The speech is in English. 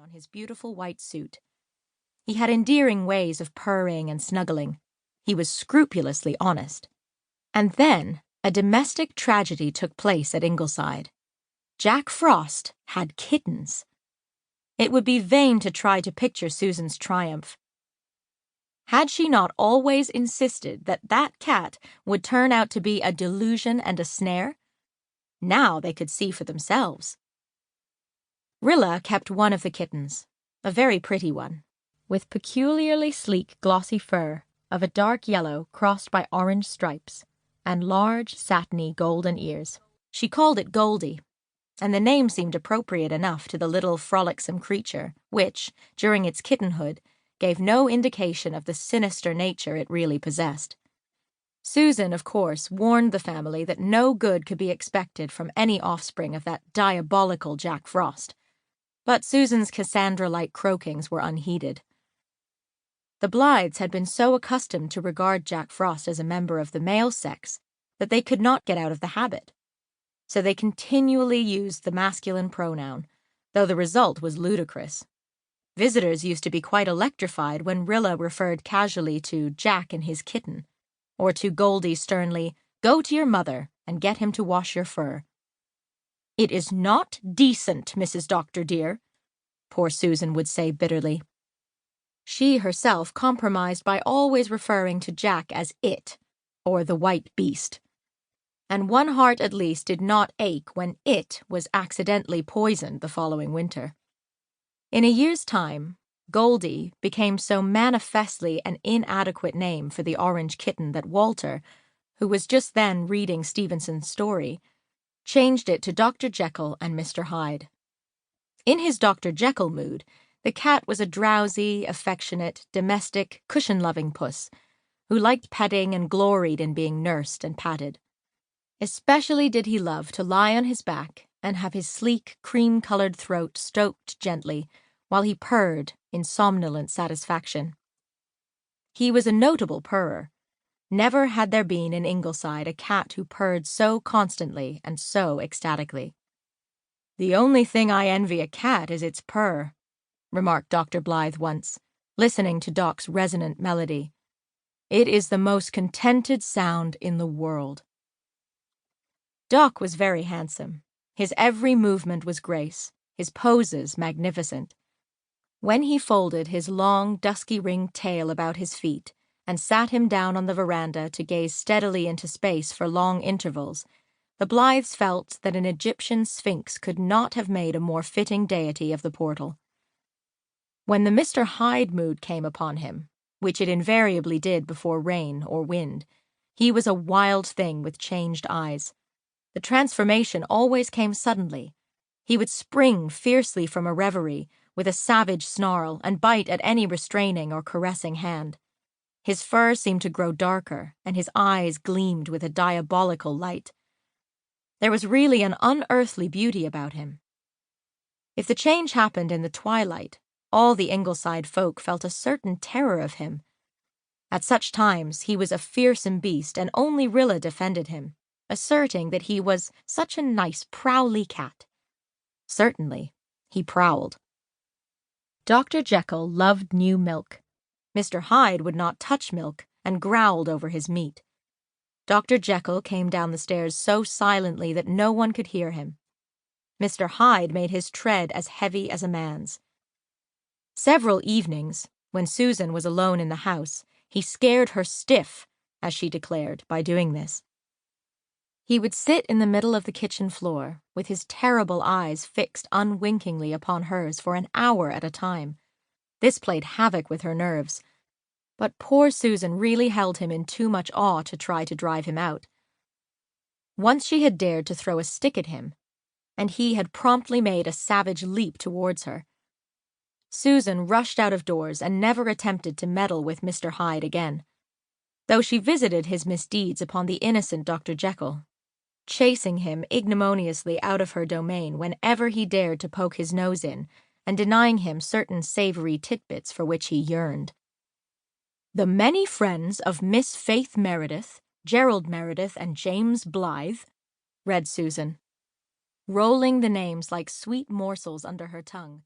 on his beautiful white suit. He had endearing ways of purring and snuggling. He was scrupulously honest. And then a domestic tragedy took place at Ingleside. Jack Frost had kittens. It would be vain to try to picture Susan's triumph. Had she not always insisted that that cat would turn out to be a delusion and a snare? Now they could see for themselves. Rilla kept one of the kittens, a very pretty one, with peculiarly sleek glossy fur of a dark yellow crossed by orange stripes, and large satiny golden ears. She called it Goldie, and the name seemed appropriate enough to the little frolicsome creature, which, during its kittenhood, gave no indication of the sinister nature it really possessed. Susan, of course, warned the family that no good could be expected from any offspring of that diabolical Jack Frost, but Susan's Cassandra-like croakings were unheeded. The Blythes had been so accustomed to regard Jack Frost as a member of the male sex that they could not get out of the habit. So they continually used the masculine pronoun, though the result was ludicrous. Visitors used to be quite electrified when Rilla referred casually to Jack and his kitten, or to Goldie sternly, "Go to your mother and get him to wash your fur." "It is not decent, Mrs. Doctor dear," poor Susan would say bitterly. She herself compromised by always referring to Jack as it, or the white beast. And one heart at least did not ache when it was accidentally poisoned the following winter. In a year's time, Goldie became so manifestly an inadequate name for the orange kitten that Walter, who was just then reading Stevenson's story, changed it to Dr. Jekyll and Mr. Hyde. In his Dr. Jekyll mood, the cat was a drowsy, affectionate, domestic, cushion-loving puss who liked petting and gloried in being nursed and patted. Especially did he love to lie on his back and have his sleek, cream-colored throat stroked gently while he purred in somnolent satisfaction. He was a notable purrer. Never had there been in Ingleside a cat who purred so constantly and so ecstatically. "The only thing I envy a cat is its purr," remarked Dr. Blythe once, listening to Doc's resonant melody. "It is the most contented sound in the world." Doc was very handsome. His every movement was grace, his poses magnificent. When he folded his long, dusky-ringed tail about his feet and sat him down on the veranda to gaze steadily into space for long intervals, the Blythes felt that an Egyptian sphinx could not have made a more fitting deity of the portal. When the Mr. Hyde mood came upon him, which it invariably did before rain or wind, he was a wild thing with changed eyes. The transformation always came suddenly. He would spring fiercely from a reverie, with a savage snarl, and bite at any restraining or caressing hand. His fur seemed to grow darker, and his eyes gleamed with a diabolical light. There was really an unearthly beauty about him. If the change happened in the twilight, all the Ingleside folk felt a certain terror of him. At such times he was a fearsome beast, and only Rilla defended him, asserting that he was such a nice prowly cat. Certainly, he prowled. Dr. Jekyll loved new milk. Mr. Hyde would not touch milk and growled over his meat. Dr. Jekyll came down the stairs so silently that no one could hear him. Mr. Hyde made his tread as heavy as a man's. Several evenings, when Susan was alone in the house, he scared her stiff, as she declared, by doing this. He would sit in the middle of the kitchen floor, with his terrible eyes fixed unwinkingly upon hers for an hour at a time. This played havoc with her nerves, but poor Susan really held him in too much awe to try to drive him out. Once she had dared to throw a stick at him, and he had promptly made a savage leap towards her. Susan rushed out of doors and never attempted to meddle with Mr. Hyde again, though she visited his misdeeds upon the innocent Dr. Jekyll, chasing him ignominiously out of her domain whenever he dared to poke his nose in, and denying him certain savory titbits for which he yearned. "The many friends of Miss Faith Meredith, Gerald Meredith, and James Blythe," read Susan, rolling the names like sweet morsels under her tongue,